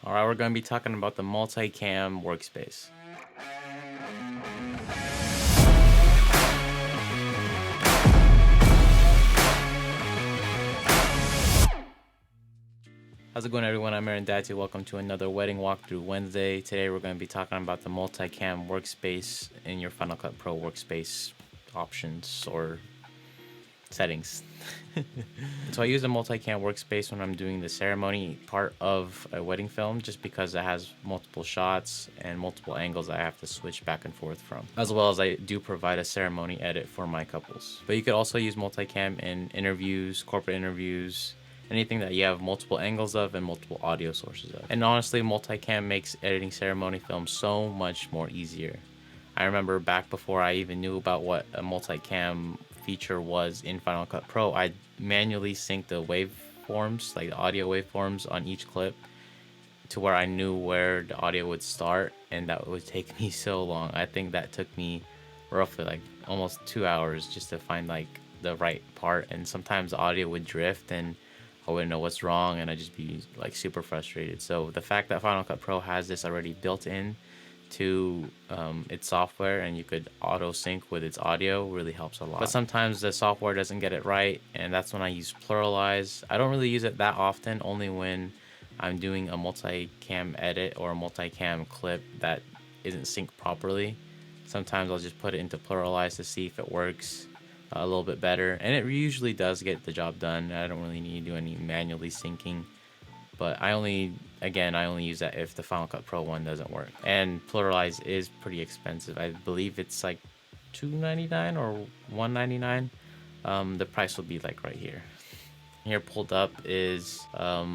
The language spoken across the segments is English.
Alright, we're going to be talking about the Multicam workspace. How's it going, everyone? I'm Aaron Dati. Welcome to another wedding walkthrough Wednesday. Today we're going to be talking about the Multicam workspace in your Final Cut Pro workspace options or settings. So I use the Multicam workspace when I'm doing the ceremony part of a wedding film, just because it has multiple shots and multiple angles I have to switch back and forth from, as well as I do provide a ceremony edit for my couples. But you could also use Multicam in interviews, corporate interviews, anything that you have multiple angles of and multiple audio sources of. And honestly, Multicam makes editing ceremony films so much more easier. I remember back before I even knew about what a Multicam feature was in Final Cut Pro, I manually sync the waveforms, like the audio waveforms on each clip, to where I knew where the audio would start, and that would take me so long. I think that took me roughly like almost 2 hours just to find like the right part, and sometimes the audio would drift and I wouldn't know what's wrong and I'd just be like super frustrated. So the fact that Final Cut Pro has this already built in to its software, and you could auto sync with its audio, really helps a lot. But sometimes the software doesn't get it right, and that's when I use Pluralize. I don't really use it that often, only when I'm doing a multicam edit or a multicam clip that isn't synced properly. Sometimes I'll just put it into Pluralize to see if it works a little bit better, and it usually does get the job done. I don't really need to do any manually syncing, but I only use that if the Final Cut Pro one doesn't work. And Pluralize is pretty expensive. I believe it's like $2.99 or $1.99. The price will be like right here. Here pulled up is a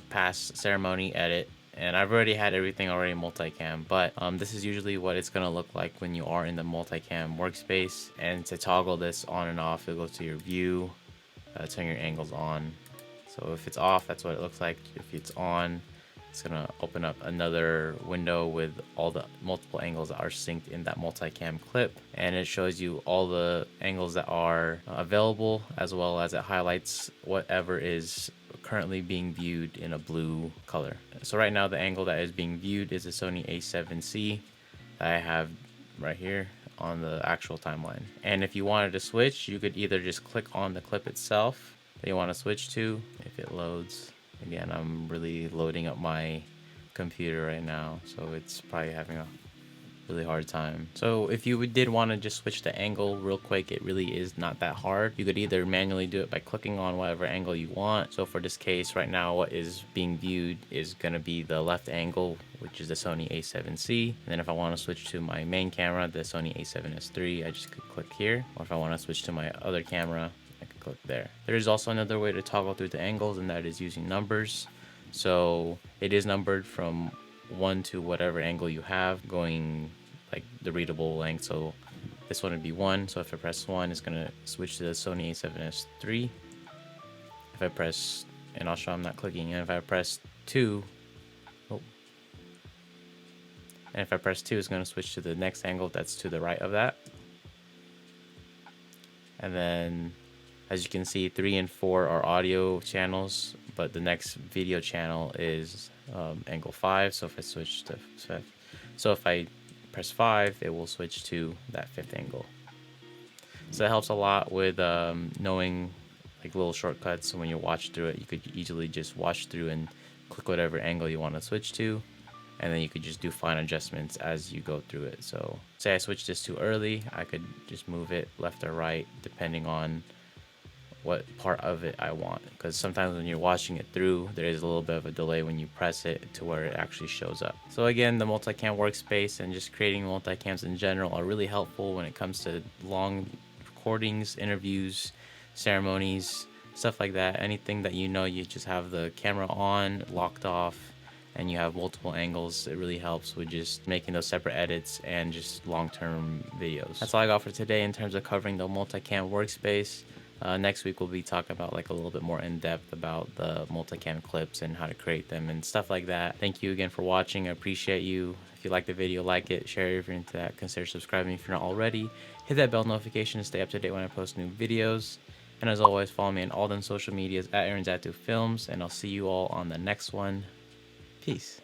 past ceremony edit, and I've already had everything already multicam, but this is usually what it's gonna look like when you are in the multicam workspace. And to toggle this on and off, you'll go to your view, turn your angles on. So if it's off, that's what it looks like. If it's on, it's gonna open up another window with all the multiple angles that are synced in that multicam clip, and it shows you all the angles that are available, as well as it highlights whatever is currently being viewed in a blue color. So right now the angle that is being viewed is a Sony A7C that I have right here on the actual timeline. And if you wanted to switch, you could either just click on the clip itself that you want to switch to, if it loads. Again, I'm really loading up my computer right now, so it's probably having a really hard time. So if you did want to just switch the angle real quick, it really is not that hard. You could either manually do it by clicking on whatever angle you want. So for this case right now, what is being viewed is going to be the left angle, which is the Sony A7C. And then if I want to switch to my main camera, the Sony A7S III, I just could click here. Or if I want to switch to my other camera, I could click there. There is also another way to toggle through the angles, and that is using numbers. So it is numbered from 1 to whatever angle you have, going like the readable length. So this one would be 1. So if I press 1, it's gonna switch to the Sony A7S III. If I press, and I'll show I'm not clicking, and if I press 2, and if I press 2, it's gonna switch to the next angle that's to the right of that. And then, as you can see, 3 and 4 are audio channels, but the next video channel is angle 5. So if I switch to, if I press 5, it will switch to that 5th angle. So that helps a lot with knowing like little shortcuts. So when you watch through it, you could easily just watch through and click whatever angle you want to switch to, and then you could just do fine adjustments as you go through it. So say I switched this too early, I could just move it left or right depending on what part of it I want, because sometimes when you're watching it through, there is a little bit of a delay when you press it to where it actually shows up. So again, the multicam workspace and just creating multicams in general are really helpful when it comes to long recordings, interviews, ceremonies, stuff like that. Anything that you just have the camera on, locked off, and you have multiple angles, it really helps with just making those separate edits and just long-term videos. That's all I got for today in terms of covering the multicam workspace. Next week we'll be talking about like a little bit more in depth about the multicam clips and how to create them and stuff like that. Thank you again for watching. I appreciate you. If you like the video, like it, share it if you're into that. Consider subscribing if you're not already. Hit that bell notification to stay up to date when I post new videos. And as always, follow me on all them social medias at Aaron Datu Films, and I'll see you all on the next one. Peace.